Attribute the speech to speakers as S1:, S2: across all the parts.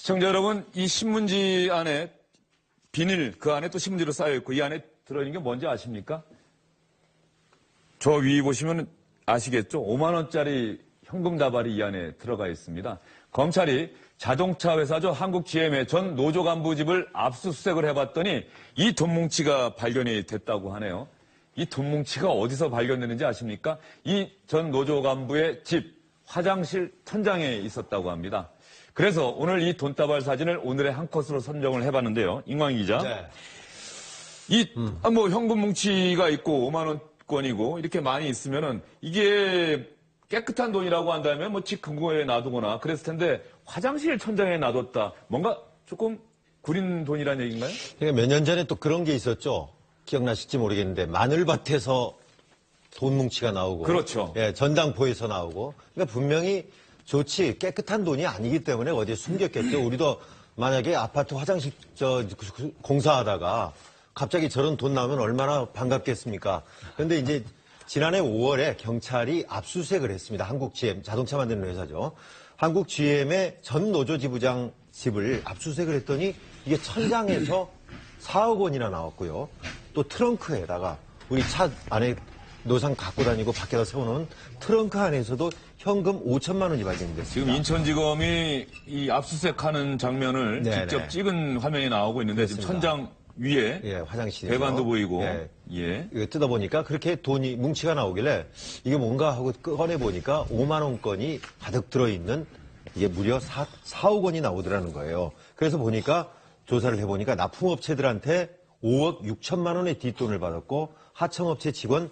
S1: 시청자 여러분, 이 신문지 안에 비닐, 그 안에 또 신문지로 쌓여있고 이 안에 들어있는 게 뭔지 아십니까? 저 위 보시면 아시겠죠? 5만 원짜리 현금 다발이 이 안에 들어가 있습니다. 검찰이 자동차 회사죠. 한국 GM의 전 노조 간부 집을 압수수색을 해봤더니 이 돈뭉치가 발견이 됐다고 하네요. 이 돈뭉치가 어디서 발견됐는지 아십니까? 이 전 노조 간부의 집 화장실 천장에 있었다고 합니다. 그래서 오늘 이 돈다발 사진을 오늘의 한 컷으로 선정을 해봤는데요. 임광희 기자.
S2: 네.
S1: 현금 뭉치가 있고 5만 원권이고 이렇게 많이 있으면은 이게 깨끗한 돈이라고 한다면 집 금고에 놔두거나 그랬을 텐데 화장실 천장에 놔뒀다. 뭔가 조금 구린 돈이라는 얘기인가요?
S2: 그러니까 몇 년 전에 또 그런 게 있었죠. 기억나실지 모르겠는데 마늘밭에서 돈 뭉치가 나오고.
S1: 그렇죠.
S2: 예, 전당포에서 나오고. 그러니까 분명히 좋지 깨끗한 돈이 아니기 때문에 어디에 숨겼겠죠. 우리도 만약에 아파트 화장실 공사하다가 갑자기 저런 돈 나오면 얼마나 반갑겠습니까? 그런데 이제 지난해 5월에 경찰이 압수수색을 했습니다. 한국 GM, 자동차 만드는 회사죠. 한국 GM의 전 노조 지부장 집을 압수수색을 했더니 이게 천장에서 4억 원이나 나왔고요. 또 트렁크에다가 우리 차 안에 노상 갖고 다니고 밖에다 세워놓은 트렁크 안에서도 현금 5천만 원이 발견됐습니다.
S1: 지금 인천지검이 이 압수수색하는 장면을
S2: 네네.
S1: 직접 찍은 화면이 나오고 있는데
S2: 그렇습니다.
S1: 지금 천장 위에
S2: 예, 화장실에서.
S1: 배관도 보이고
S2: 예. 이거 뜯어보니까 그렇게 돈이 뭉치가 나오길래 이게 뭔가 하고 꺼내보니까 5만 원권이 가득 들어있는 이게 무려 4억 원이 나오더라는 거예요. 그래서 보니까 조사를 해보니까 납품업체들한테 5억 6천만 원의 뒷돈을 받았고 하청업체 직원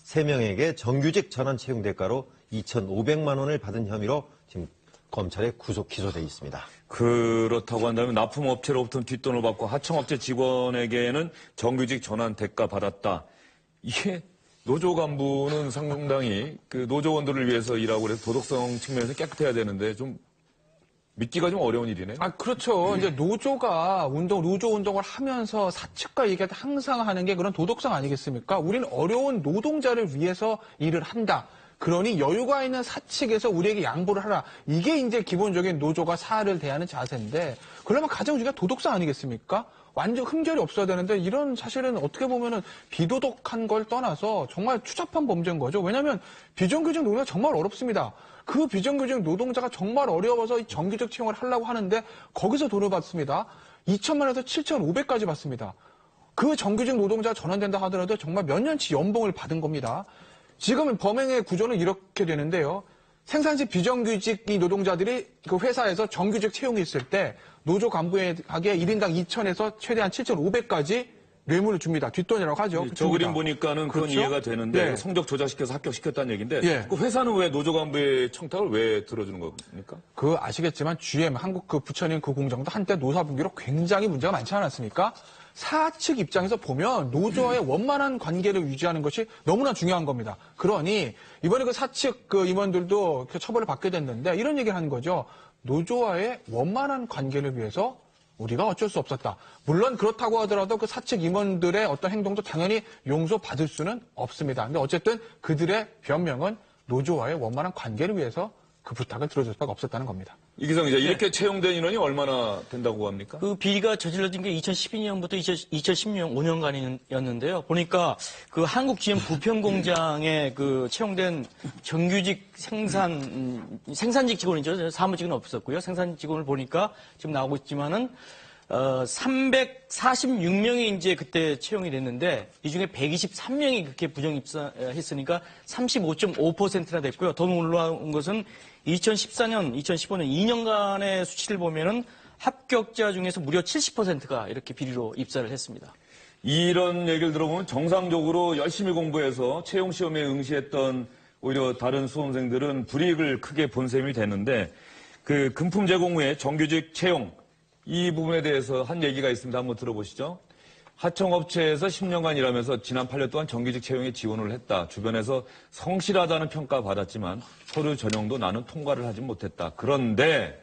S2: 3명에게 정규직 전환 채용 대가로 2,500만 원을 받은 혐의로 지금 검찰에 기소돼 있습니다.
S1: 그렇다고 한다면 납품업체로부터 뒷돈을 받고 하청업체 직원에게는 정규직 전환 대가 받았다. 이게 노조 간부는 상당히 그 노조원들을 위해서 일하고 그래서 도덕성 측면에서 깨끗해야 되는데 좀 믿기가 좀 어려운 일이네요.
S3: 그렇죠. 이제 노조가 노조 운동을 하면서 사측과 얘기할 때 항상 하는 게 그런 도덕성 아니겠습니까? 우리는 어려운 노동자를 위해서 일을 한다. 그러니 여유가 있는 사측에서 우리에게 양보를 하라. 이게 이제 기본적인 노조가 사회를 대하는 자세인데, 그러면 가장 중요한 도덕성 아니겠습니까? 완전 흠결이 없어야 되는데, 이런 사실은 어떻게 보면은 비도덕한 걸 떠나서 정말 추잡한 범죄인 거죠. 왜냐하면 비정규직 노동이 정말 어렵습니다. 그 비정규직 노동자가 정말 어려워서 정규직 채용을 하려고 하는데 거기서 돈을 받습니다. 2천만 원에서 7,500까지 받습니다. 그 정규직 노동자가 전환된다 하더라도 정말 몇 년치 연봉을 받은 겁니다. 지금 범행의 구조는 이렇게 되는데요. 생산직 비정규직 이 노동자들이 그 회사에서 정규직 채용이 있을 때 노조 간부에게 1인당 2천에서 최대한 7,500까지 뇌물을 줍니다. 뒷돈이라고 하죠.
S1: 저 그림 보니까는 그건
S3: 그렇죠?
S1: 이해가 되는데
S3: 네.
S1: 성적 조작시켜서 합격시켰다는 얘기인데
S3: 예.
S1: 그 회사는 왜 노조 간부의 청탁을 왜 들어주는 겁니까?
S3: 그 아시겠지만 GM 한국 그 부처님 그 공장도 한때 노사 분기로 굉장히 문제가 많지 않았습니까? 사측 입장에서 보면 노조와의 원만한 관계를 유지하는 것이 너무나 중요한 겁니다. 그러니 이번에 그 사측 그 임원들도 처벌을 받게 됐는데 이런 얘기를 하는 거죠. 노조와의 원만한 관계를 위해서 우리가 어쩔 수 없었다. 물론 그렇다고 하더라도 그 사측 임원들의 어떤 행동도 당연히 용서받을 수는 없습니다. 근데 어쨌든 그들의 변명은 노조와의 원만한 관계를 위해서 그 부탁을 들어줄 수가 없었다는 겁니다.
S1: 이기성 기자, 이렇게 채용된 인원이 얼마나 된다고 합니까?
S4: 그 비리가 저질러진 게 2012년부터 2016년 5년간이었는데요. 보니까 그 한국 GM 부평 공장에 그 채용된 정규직 생산직 직원이죠. 사무직은 없었고요. 생산직 직원을 보니까 지금 나오고 있지만은 346명이 이제 그때 채용이 됐는데 이 중에 123명이 그렇게 부정 입사했으니까 35.5%나 됐고요. 더 놀라운 것은 2014년, 2015년 2년간의 수치를 보면은 합격자 중에서 무려 70%가 이렇게 비리로 입사를 했습니다.
S1: 이런 얘기를 들어보면 정상적으로 열심히 공부해서 채용 시험에 응시했던 오히려 다른 수험생들은 불이익을 크게 본 셈이 되는데 그 금품 제공 후에 정규직 채용 이 부분에 대해서 한 얘기가 있습니다. 한번 들어보시죠. 하청업체에서 10년간 일하면서 지난 8년 동안 정규직 채용에 지원을 했다. 주변에서 성실하다는 평가 받았지만 서류 전형도 나는 통과를 하지 못했다. 그런데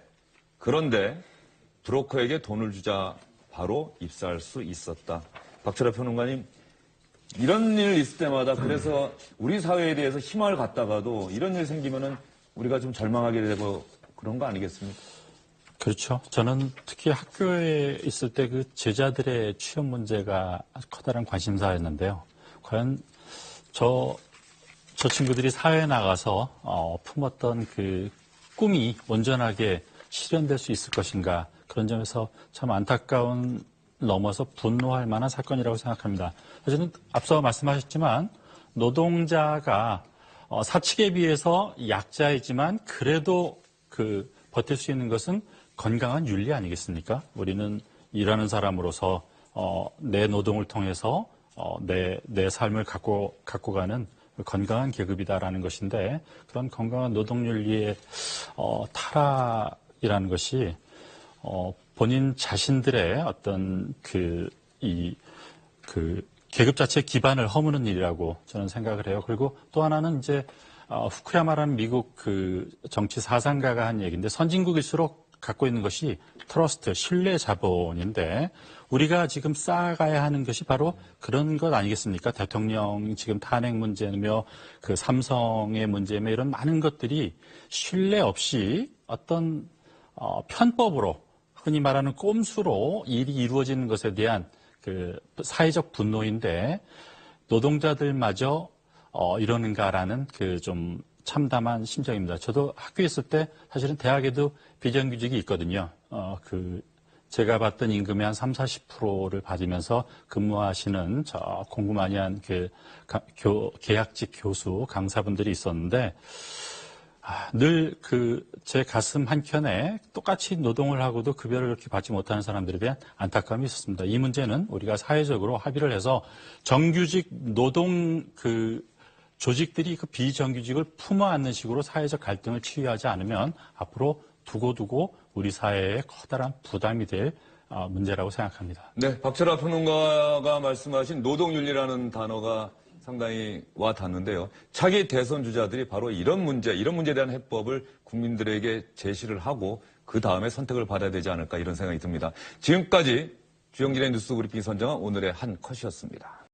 S1: 브로커에게 돈을 주자 바로 입사할 수 있었다. 박철하 평론가님, 이런 일 있을 때마다 그래서 우리 사회에 대해서 희망을 갖다가도 이런 일 생기면은 우리가 좀 절망하게 되고 그런 거 아니겠습니까?
S5: 그렇죠. 저는 특히 학교에 있을 때 그 제자들의 취업 문제가 아주 커다란 관심사였는데요. 과연 저 친구들이 사회에 나가서 품었던 그 꿈이 온전하게 실현될 수 있을 것인가, 그런 점에서 참 안타까운 넘어서 분노할 만한 사건이라고 생각합니다. 저는 앞서 말씀하셨지만 노동자가 사측에 비해서 약자이지만 그래도 그 버틸 수 있는 것은 건강한 윤리 아니겠습니까? 우리는 일하는 사람으로서 내 노동을 통해서 내 삶을 갖고 가는 건강한 계급이다라는 것인데, 그런 건강한 노동 윤리의 타락이라는 것이 본인 자신들의 어떤 계급 자체의 기반을 허무는 일이라고 저는 생각을 해요. 그리고 또 하나는 이제 후쿠야마라는 미국 그 정치 사상가가 한 얘기인데, 선진국일수록 갖고 있는 것이 트러스트, 신뢰 자본인데, 우리가 지금 쌓아가야 하는 것이 바로 그런 것 아니겠습니까? 대통령 지금 탄핵 문제며 그 삼성의 문제며 이런 많은 것들이 신뢰 없이 어떤 편법으로, 흔히 말하는 꼼수로 일이 이루어지는 것에 대한 그 사회적 분노인데, 노동자들마저 이러는가라는 그 좀 참담한 심정입니다. 저도 학교에 있을 때 사실은 대학에도 비정규직이 있거든요. 제가 받던 임금의 한 30-40%를 받으면서 근무하시는 공부 많이 한 계약직 교수, 강사분들이 있었는데, 늘 제 가슴 한켠에 똑같이 노동을 하고도 급여를 그렇게 받지 못하는 사람들에 대한 안타까움이 있었습니다. 이 문제는 우리가 사회적으로 합의를 해서 정규직 노동 조직들이 그 비정규직을 품어 안는 식으로 사회적 갈등을 치유하지 않으면 앞으로 두고두고 우리 사회에 커다란 부담이 될 문제라고 생각합니다.
S1: 네, 박철아 평론가가 말씀하신 노동윤리라는 단어가 상당히 와 닿는데요. 차기 대선 주자들이 바로 이런 문제에 대한 해법을 국민들에게 제시를 하고 그 다음에 선택을 받아야 되지 않을까, 이런 생각이 듭니다. 지금까지 주영진의 뉴스 브리핑 선정한 오늘의 한 컷이었습니다.